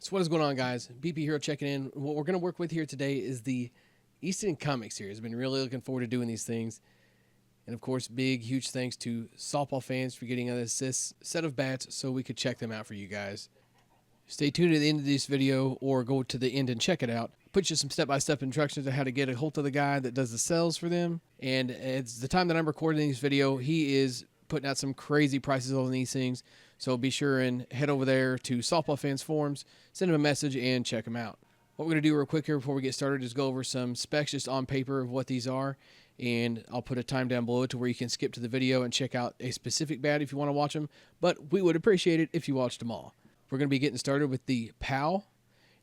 So what is going on, guys? BP Hero checking in. What we're going to work with here today is the Easton Comic series. I've been really looking forward to doing these things. And of course, big, huge thanks to softball fans for getting this set of bats so we could check them out for you guys. Stay tuned to the end of this video or go to the end and check it out. Put you some step-by-step instructions on how to get a hold of the guy that does the sales for them. And it's the time that I'm recording this video, he is putting out some crazy prices on these things. So be sure and head over there to Softball Fans Forums, send him a message, and check them out. What we're going to do real quick here before we get started is go over some specs just on paper of what these are. And I'll put a time down below to where you can skip to the video and check out a specific bat if you want to watch them. But we would appreciate it if you watched them all. We're going to be getting started with the POW.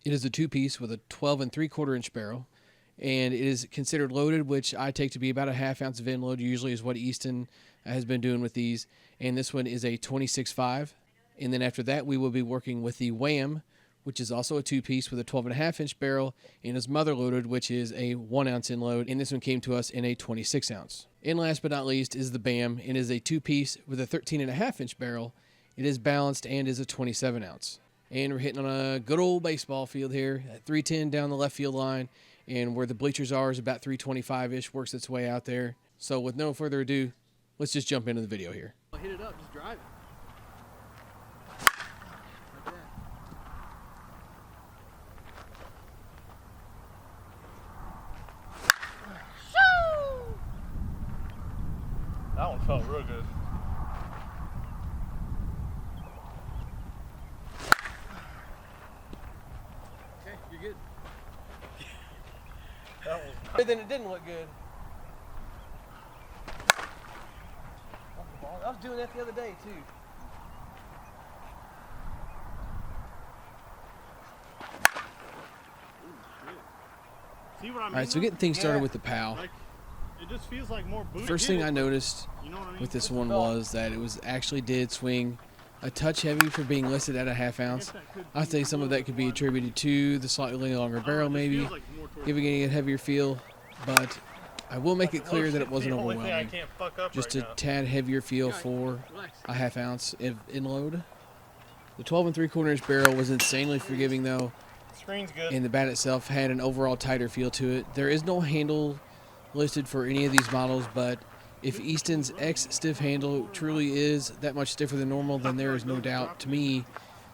It is a two-piece with a 12 3/4 inch barrel. And it is considered loaded, which I take to be about a ½ ounce of end load, usually is what Easton has been doing with these. And this one is a 26.5. And then after that, we will be working with the Wham, which is also a two-piece with a 12.5 inch barrel, and is mother loaded, which is a 1 ounce end load. And this one came to us in a 26 ounce. And last but not least is the BAM. It is a two-piece with a 13.5 inch barrel. It is balanced and is a 27 ounce. And we're hitting on a good old baseball field here at 310 down the left field line. And where the bleachers are is about 325-ish, works its way out there. So with no further ado, let's just jump into the video here. Hit it up, just drive it. Like that. Shoo! That one felt real good. Okay, you're good. That was Better than it didn't look good. I was doing that the other day, too. See what I mean? All right, so getting things started with the POW. Like, it just feels like more booty. First thing I noticed You know what I mean? with this one was that it was actually did swing a touch heavy for being listed at a ½ ounce. I think some of that could be attributed to the slightly longer barrel, maybe, giving it a heavier feel. But I will make it clear that it wasn't overwhelming. Just a tad heavier feel for a ½ ounce in load. The 12 3/4 inch barrel was insanely forgiving, though. Screen's good. And the bat itself had an overall tighter feel to it. There is no handle listed for any of these models, but if Easton's X stiff handle truly is that much stiffer than normal, then there is no doubt to me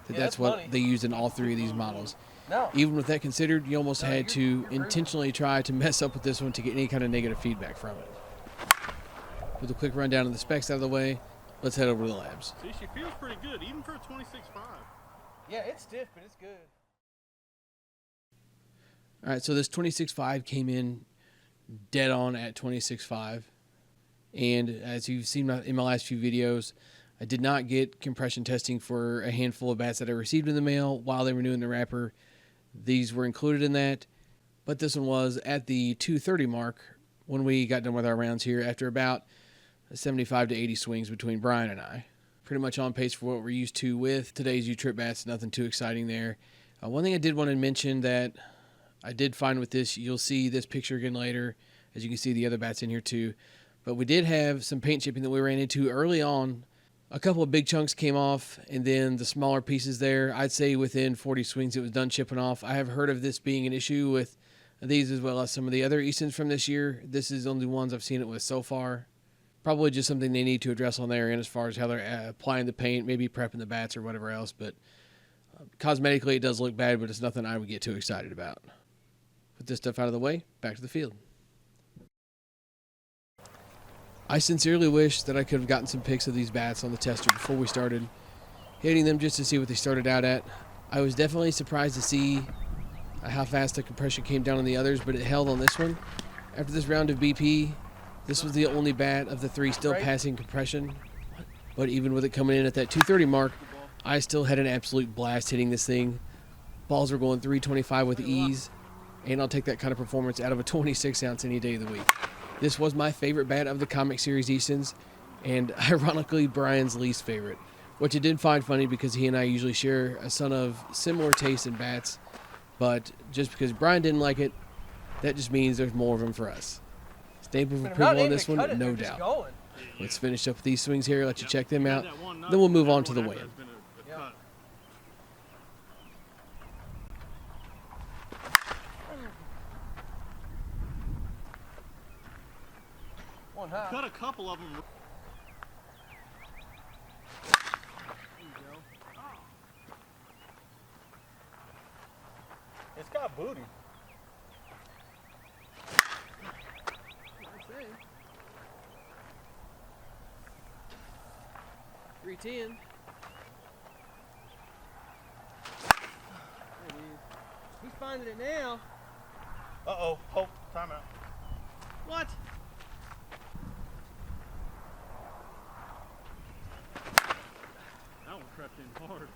that that's what they used in all three of these models. Even with that considered, you almost had to intentionally try to mess up with this one to get any kind of negative feedback from it. With a quick rundown of the specs out of the way, let's head over to the labs. See, she feels pretty good, even for a 26.5. Yeah, it's stiff, but it's good. All right, so this 26.5 came in dead on at 26.5. And as you've seen in my last few videos, I did not get compression testing for a handful of bats that I received in the mail while they were new in the wrapper. These were included in that, but this one was at the 230 mark when we got done with our rounds here after about 75 to 80 swings between Brian and I. Pretty much on pace for what we're used to with today's U-Trip bats, nothing too exciting there. One thing I did want to mention that I did find with this, you'll see this picture again later, as you can see the other bats in here too, but we did have some paint chipping that we ran into early on. A couple of big chunks came off, and then the smaller pieces there, I'd say within 40 swings it was done chipping off. I have heard of this being an issue with these as well as some of the other Eastons from this year. This is the only ones I've seen it with so far. Probably just something they need to address on their end as far as how they're applying the paint, maybe prepping the bats or whatever else. But cosmetically it does look bad, but it's nothing I would get too excited about. With this stuff out of the way, back to the field. I sincerely wish that I could have gotten some pics of these bats on the tester before we started hitting them just to see what they started out at. I was definitely surprised to see how fast the compression came down on the others, but it held on this one. After this round of BP, this was the only bat of the three still passing compression. But even with it coming in at that 230 mark, I still had an absolute blast hitting this thing. Balls were going 325 with ease, and I'll take that kind of performance out of a 26 ounce any day of the week. This was my favorite bat of the comic series Eastons, and ironically Brian's least favorite, which I did find funny because he and I usually share a son of similar taste in bats, but just because Brian didn't like it, that just means there's more of them for us. Stamp of approval on this one, no doubt. Let's finish up with these swings here, let you check them out, then we'll move on to the Wham. One high. Cut a couple of them. There you go. It's got booty. I'd say. 310. There it is. He's finding it now. Uh-oh. Hope. Timeout. What? That one crept in hard. You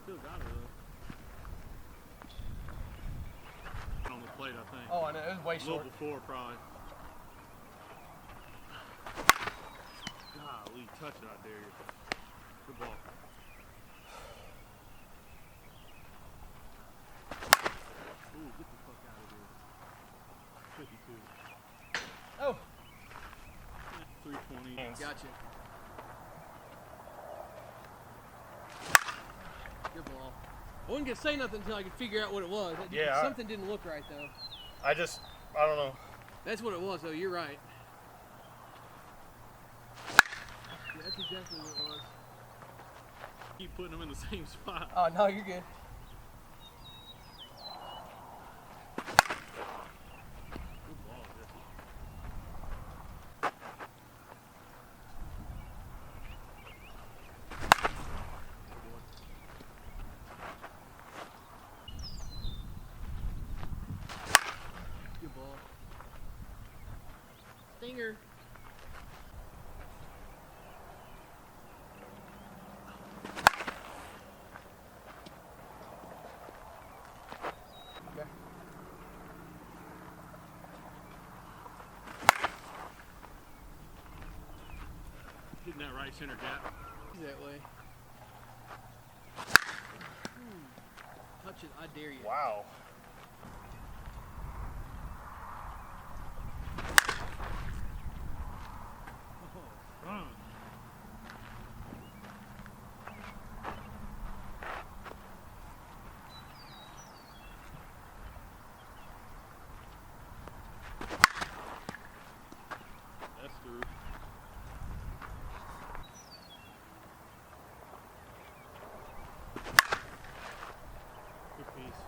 still got it though. On the plate, I think. Oh, I know. It was way A little short. before, probably. Golly, touch it, I dare you. Good ball. Ooh, get the fuck out of here. 52. Oh. 320. Gotcha. Good ball. I wasn't gonna say nothing until I could figure out what it was. Yeah, Something didn't look right though. I don't know. That's what it was though, you're right. Yeah, that's exactly what it was. Keep putting them in the same spot. Oh, no, you're good. Good ball, Jesse. Good ball. Stinger. Okay. Hitting that right center gap. That way. Touch it, I dare you. Wow. Run. That's through. Good piece.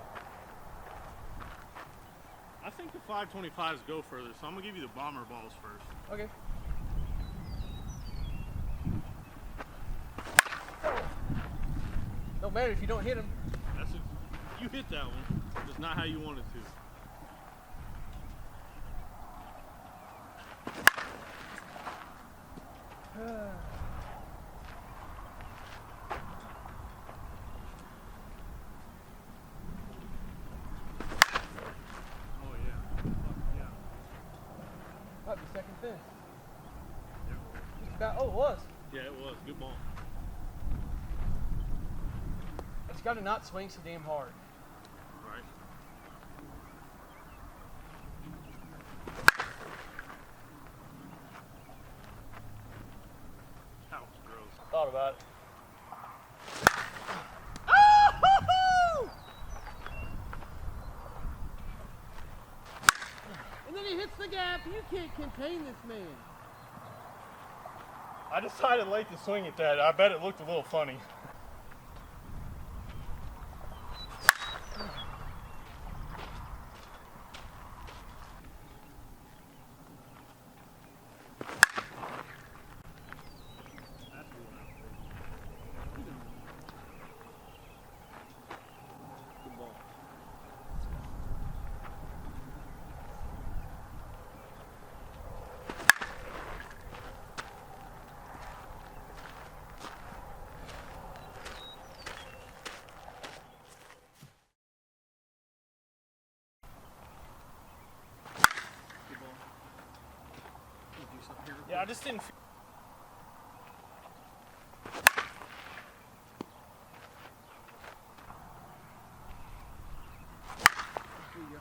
I think the 525s go further, so I'm gonna give you the bomber balls first. Okay. Don't matter if you don't hit him. That's it. You hit that one. It's not how you want it to. Oh yeah. Fuck yeah. Might be second fence. Yeah. Just about. Oh, it was. Yeah, it was. Good ball. It's got to not swing so damn hard. Right. That was gross. Thought about it. And then he hits the gap. You can't contain this man. I decided late to swing at that. I bet it looked a little funny. That's the one I think. Good ball. Good ball. You do something here real Yeah, I quick. just didn't. There you go.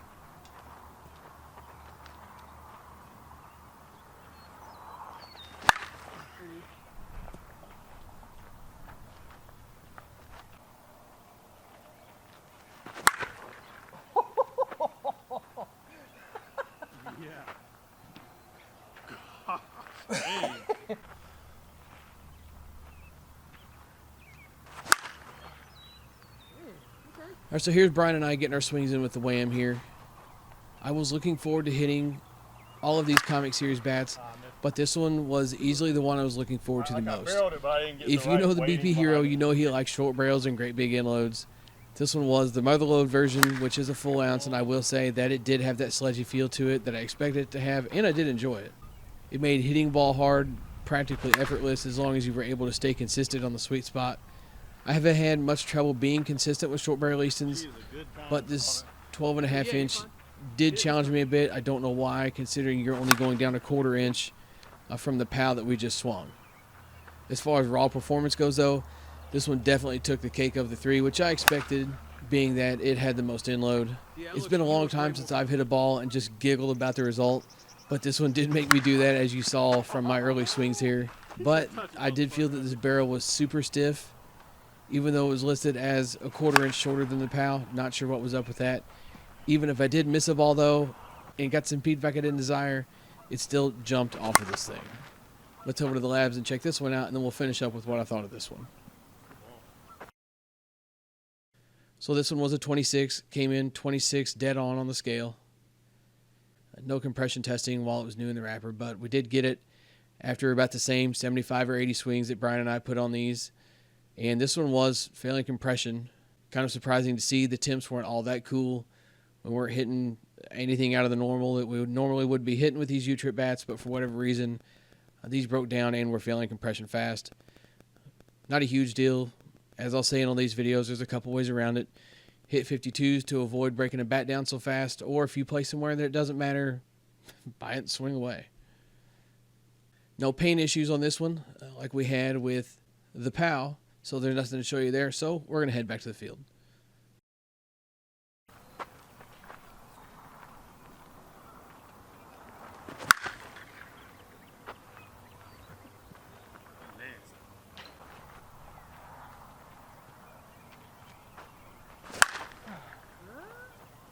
There it is. Yeah. All right, so here's Brian and I getting our swings in with the Wham here. I was looking forward to hitting all of these comic series bats, but this one was easily the one I was looking forward to the most. If you know the BP Hero, you know he likes short barrels and great big inloads. This one was the motherload version, which is a full ounce, and I will say that it did have that sledgy feel to it that I expected it to have, and I did enjoy it. It made hitting ball hard practically effortless as long as you were able to stay consistent on the sweet spot. I haven't had much trouble being consistent with short barrel Eastons, but this 12.5 inch did challenge me a bit. I don't know why, considering you're only going down a 1/4 inch from the POW that we just swung. As far as raw performance goes, though, this one definitely took the cake of the three, which I expected, being that it had the most inload. It's been a long time since I've hit a ball and just giggled about the result, but this one did make me do that, as you saw from my early swings here. But I did feel that this barrel was super stiff, even though it was listed as a 1/4 inch shorter than the POW. Not sure what was up with that. Even if I did miss a ball, though, and got some feedback I didn't desire, it still jumped off of this thing. Let's over to the labs and check this one out, and then we'll finish up with what I thought of this one. So this one was a 26, came in 26 dead on the scale. No compression testing while it was new in the wrapper, but we did get it after about the same 75 or 80 swings that Brian and I put on these. And this one was failing compression. Kind of surprising to see the temps weren't all that cool. We weren't hitting anything out of the normal that we would be hitting with these U-trip bats, but for whatever reason, these broke down and were failing compression fast. Not a huge deal. As I'll say in all these videos, there's a couple ways around it. Hit 52s to avoid breaking a bat down so fast, or if you play somewhere that it doesn't matter, buy it and swing away. No pain issues on this one, like we had with the POW, so there's nothing to show you there, so we're going to head back to the field.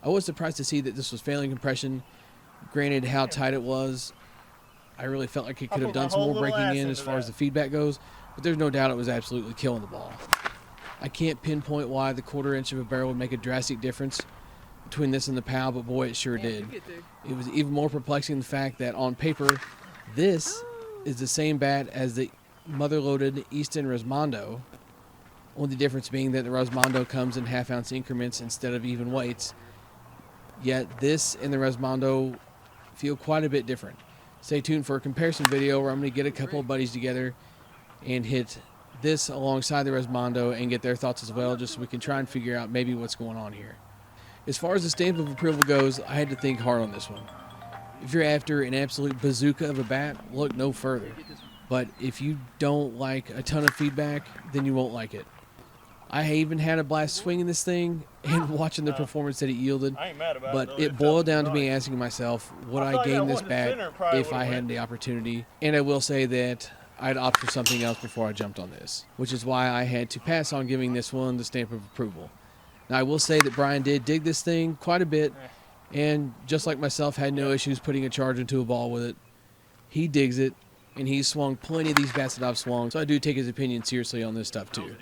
I was surprised to see that this was failing compression. Granted how tight it was, I really felt like it could have done some more breaking in as far as the feedback goes, but there's no doubt it was absolutely killing the ball. I can't pinpoint why the 1/4 inch of a barrel would make a drastic difference between this and the POW, but boy, it sure did. It was even more perplexing the fact that on paper, this is the same bat as the mother-loaded Easton Resmondo, only difference being that the Resmondo comes in half-ounce increments instead of even weights. Yet this and the Resmondo feel quite a bit different. Stay tuned for a comparison video where I'm going to get a couple of buddies together and hit this alongside the Resmondo and get their thoughts as well, just so we can try and figure out maybe what's going on here. As far as the stamp of approval goes, I had to think hard on this one. If you're after an absolute bazooka of a bat, look no further. But if you don't like a ton of feedback, then you won't like it. I even had a blast swinging this thing and watching the performance that it yielded, but it boiled down to me asking myself, would I gain this bat if I had the opportunity? And I will say that I'd opt for something else before I jumped on this, which is why I had to pass on giving this one the stamp of approval. Now, I will say that Brian did dig this thing quite a bit, and just like myself, had no issues putting a charge into a ball with it. He digs it, and he's swung plenty of these bats that I've swung, so I do take his opinion seriously on this stuff too.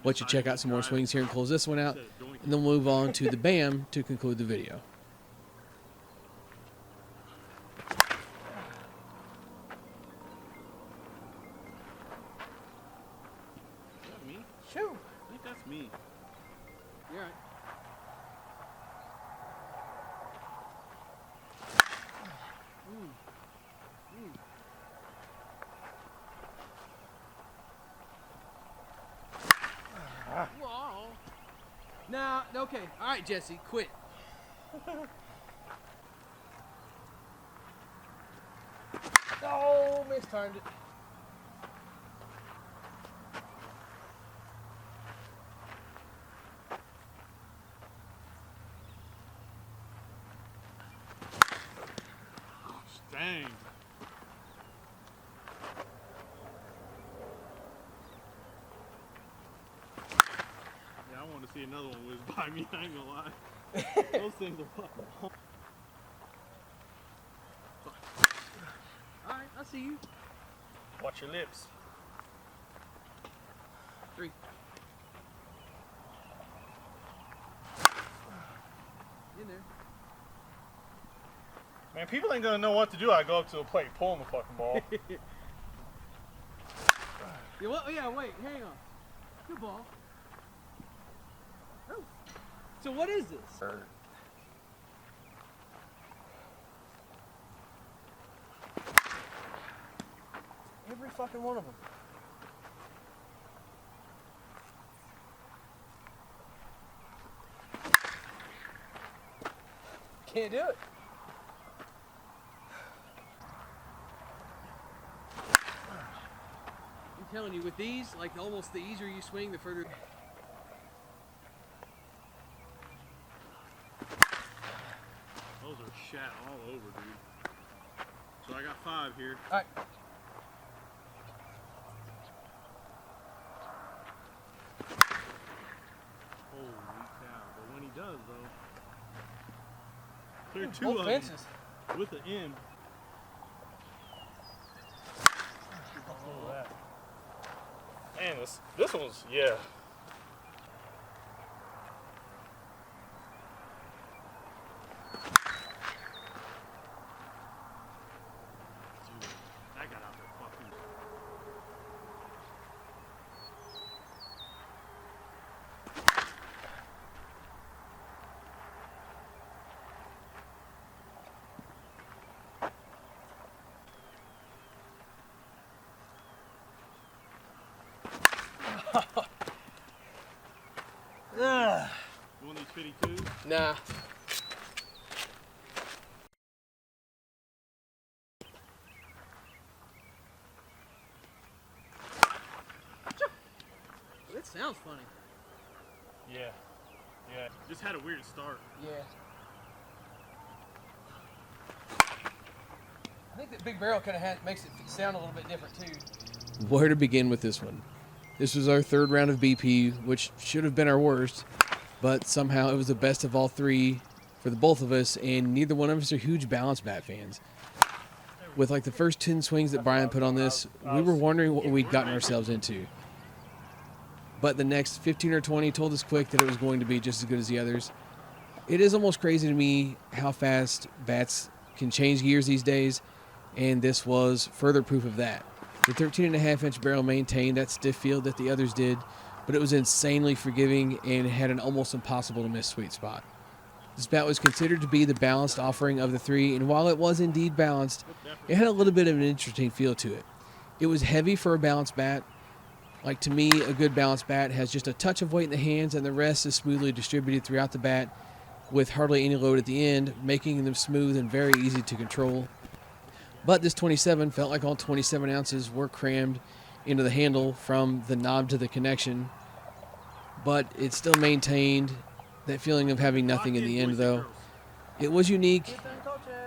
Let you check out some more swings here and close this one out, and then we'll move on to the BAM to conclude the video. Me? Shoot. I think that's me. You're right. Whoa. Now, okay. All right, Jesse, quit. Oh, mistimed it. Dang. Yeah, I want to see another one whiz by me, I ain't gonna lie. Those things are fucking hard. All right, I see you. Watch your lips. 3. Man, people ain't gonna know what to do. I go up to the plate, pulling the fucking ball. Yeah, well, yeah, wait, hang on. Good ball. Oh. So what is this? Every fucking one of them. Can't do it. I'm telling you, with these, like almost the easier you swing, the further. Those are shat all over, dude. So I got 5 here. All right. Holy cow. But when he does, though, clear 2 Both of fences. them with the M. Man, this one's, yeah. Dude, that got out there fucking. You want these 52s? Nah. That sounds funny. Yeah. Yeah. Just had a weird start. Yeah. I think that big barrel kind of makes it sound a little bit different too. Where to begin with this one? This was our third round of BP, which should have been our worst, but somehow it was the best of all three for the both of us, and neither one of us are huge balance bat fans. With like the first 10 swings that Brian put on this, we were wondering what we'd gotten ourselves into. But the next 15 or 20 told us quick that it was going to be just as good as the others. It is almost crazy to me how fast bats can change gears these days, and this was further proof of that. The 13.5-inch barrel maintained that stiff feel that the others did, but it was insanely forgiving and had an almost impossible to miss sweet spot. This bat was considered to be the balanced offering of the three, and while it was indeed balanced, it had a little bit of an interesting feel to it. It was heavy for a balanced bat. Like, to me, a good balanced bat has just a touch of weight in the hands, and the rest is smoothly distributed throughout the bat with hardly any load at the end, making them smooth and very easy to control. But this 27 felt like all 27 ounces were crammed into the handle from the knob to the connection, but it still maintained that feeling of having nothing in the end, though. It was unique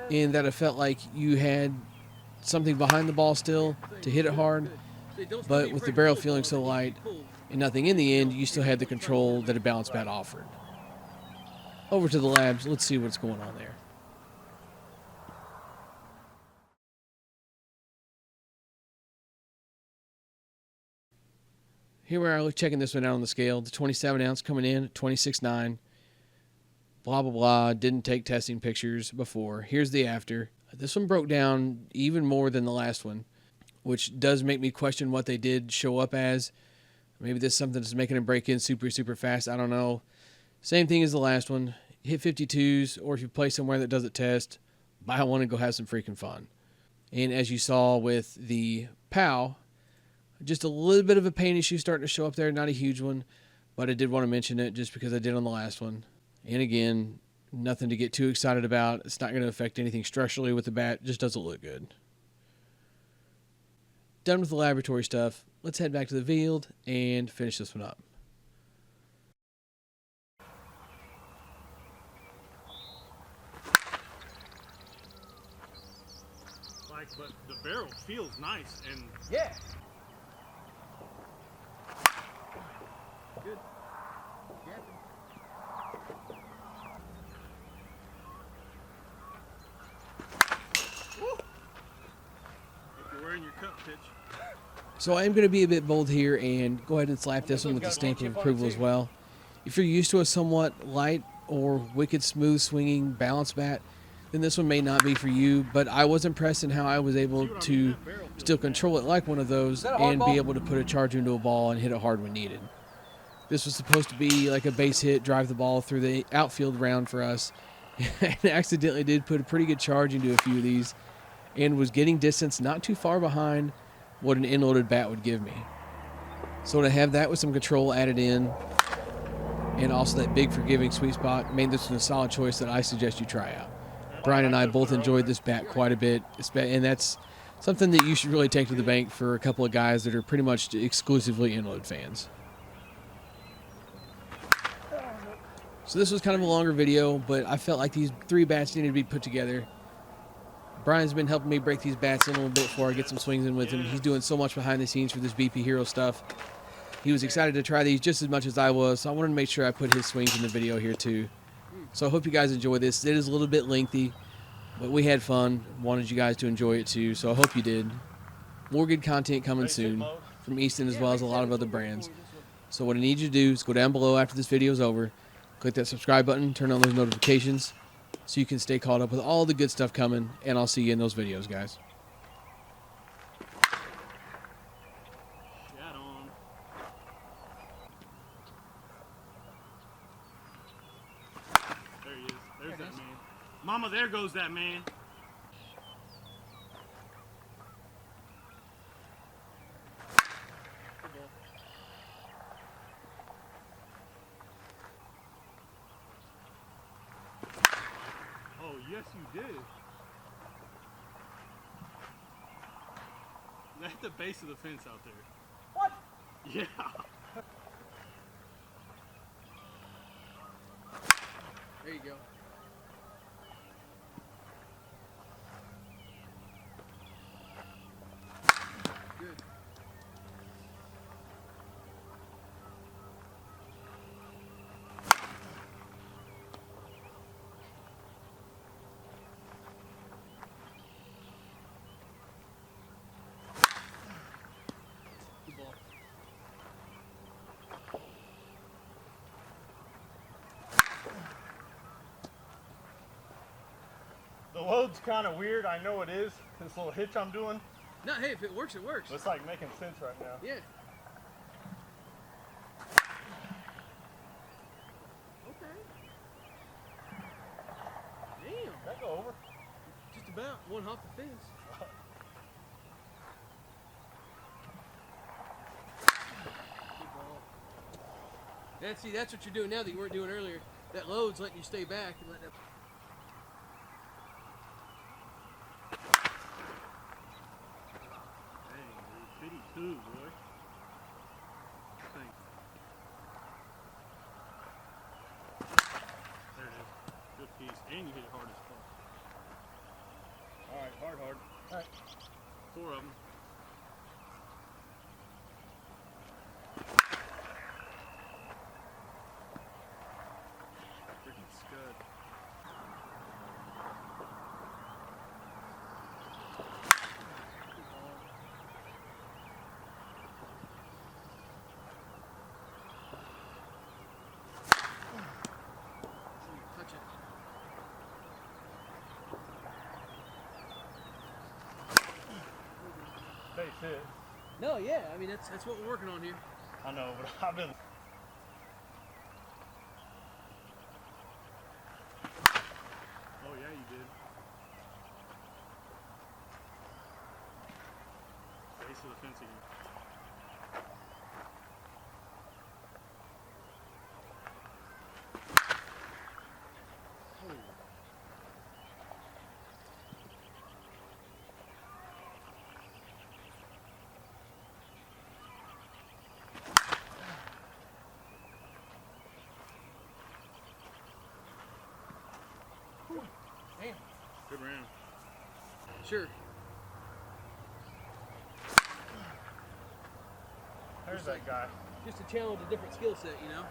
in that it felt like you had something behind the ball still to hit it hard, but with the barrel feeling so light and nothing in the end, you still had the control that a balanced bat offered. Over to the labs, let's see what's going on there. Here we are checking this one out on the scale. The 27 ounce coming in at 26.9. Blah, blah, blah. Didn't take testing pictures before. Here's the after. This one broke down even more than the last one, which does make me question what they did show up as. Maybe this is something that's making them break in super, super fast. I don't know. Same thing as the last one. Hit 52s, or if you play somewhere that doesn't test, buy one and go have some freaking fun. And as you saw with the POW, just a little bit of a pain issue starting to show up there. Not a huge one, but I did want to mention it just because I did on the last one. And again, nothing to get too excited about. It's not going to affect anything structurally with the bat. It just doesn't look good. Done with the laboratory stuff. Let's head back to the field and finish this one up. Like, but the barrel feels nice and Yeah. Good. if you're wearing your cup pitch. So I am going to be a bit bold here and go ahead and slap this one with the stamp of approval as well. If you're used to a somewhat light or wicked smooth swinging balance bat, then this one may not be for you. But I was impressed in how I was able to still control it like one of those and be able to put a charge into a ball and hit it hard when needed. This was supposed to be like a base hit, drive the ball through the outfield round for us. And accidentally did put a pretty good charge into a few of these and was getting distance not too far behind what an end-loaded bat would give me. So to have that with some control added in and also that big forgiving sweet spot made this one a solid choice that I suggest you try out. Brian and I both enjoyed this bat quite a bit, and that's something that you should really take to the bank for a couple of guys that are pretty much exclusively end-load fans. So this was kind of a longer video, but I felt like these 3 bats needed to be put together. Brian's been helping me break these bats in a little bit before I get some swings in with him. He's doing so much behind the scenes for this BP Hero stuff. He was excited to try these just as much as I was, so I wanted to make sure I put his swings in the video here too. So I hope you guys enjoy this. It is a little bit lengthy, but we had fun. Wanted you guys to enjoy it too, so I hope you did. More good content coming soon from Easton as well as a lot of other brands. So what I need you to do is go down below after this video is over, click that subscribe button, turn on those notifications so you can stay caught up with all the good stuff coming, and I'll see you in those videos, guys. Got on. There he is. There's that man. Mama, there goes that man. Oh, yes, you did. That's the base of the fence out there. What? Yeah. There you go. Good. Good ball. The load's kind of weird. I know it is. This little hitch I'm doing. No, hey, if it works, it works. It's like making sense right now. Yeah. Okay. Damn. That go over. Just about one hop the fence. Good ball. That's what you're doing now that you weren't doing earlier. That load's letting you stay back and letting it. Dang, dude. 52, boy. Thanks. There it is. Good piece. And you hit it hard as fuck. Alright, hard. Alright. 4 of them. Freaking scud. Touch it. Base hit. No, yeah. I mean, that's what we're working on here. I know, but I've been. Oh, yeah, you did. Base of the fence again. Damn. Good round. Sure. There's that guy. Just to challenge a different skill set, you know?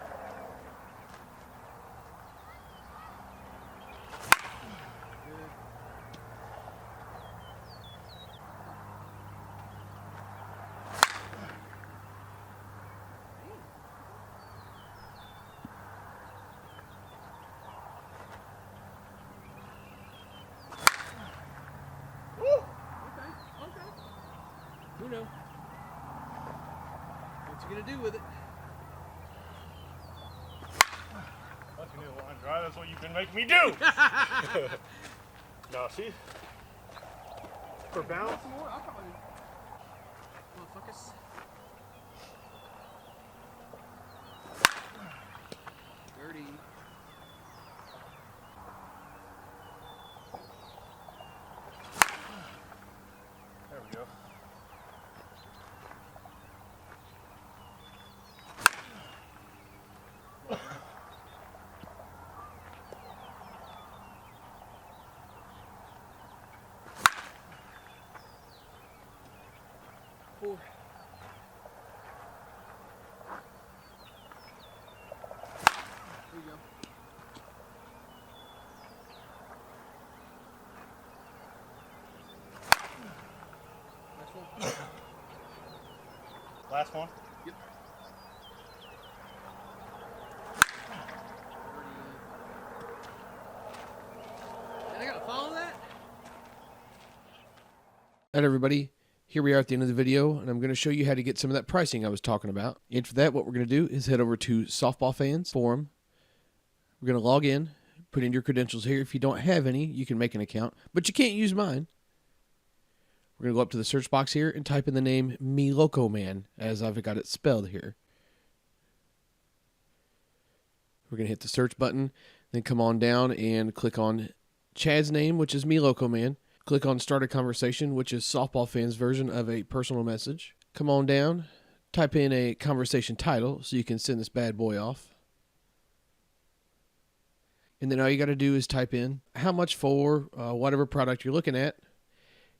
Good. gonna do with it. Let me the line dry. That's what you've been making me do. No, see? For balance. Some more? I'll probably. Motherfuckers. Dirty. There we go. Four. There you go. Next one. Last one. Yep. And I gotta follow that? Alright, everybody. Here we are at the end of the video, and I'm going to show you how to get some of that pricing I was talking about. And for that, what we're going to do is head over to Softball Fans Forum. We're going to log in, put in your credentials here. If you don't have any, you can make an account, but you can't use mine. We're going to go up to the search box here and type in the name Me Loco Man, as I've got it spelled here. We're going to hit the search button, then come on down and click on Chad's name, which is Me Loco Man. Click on Start a Conversation, which is Softball Fans' version of a personal message. Come on down, type in a conversation title so you can send this bad boy off. And then all you got to do is type in how much for whatever product you're looking at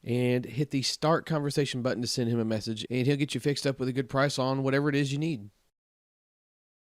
and hit the Start Conversation button to send him a message, and he'll get you fixed up with a good price on whatever it is you need.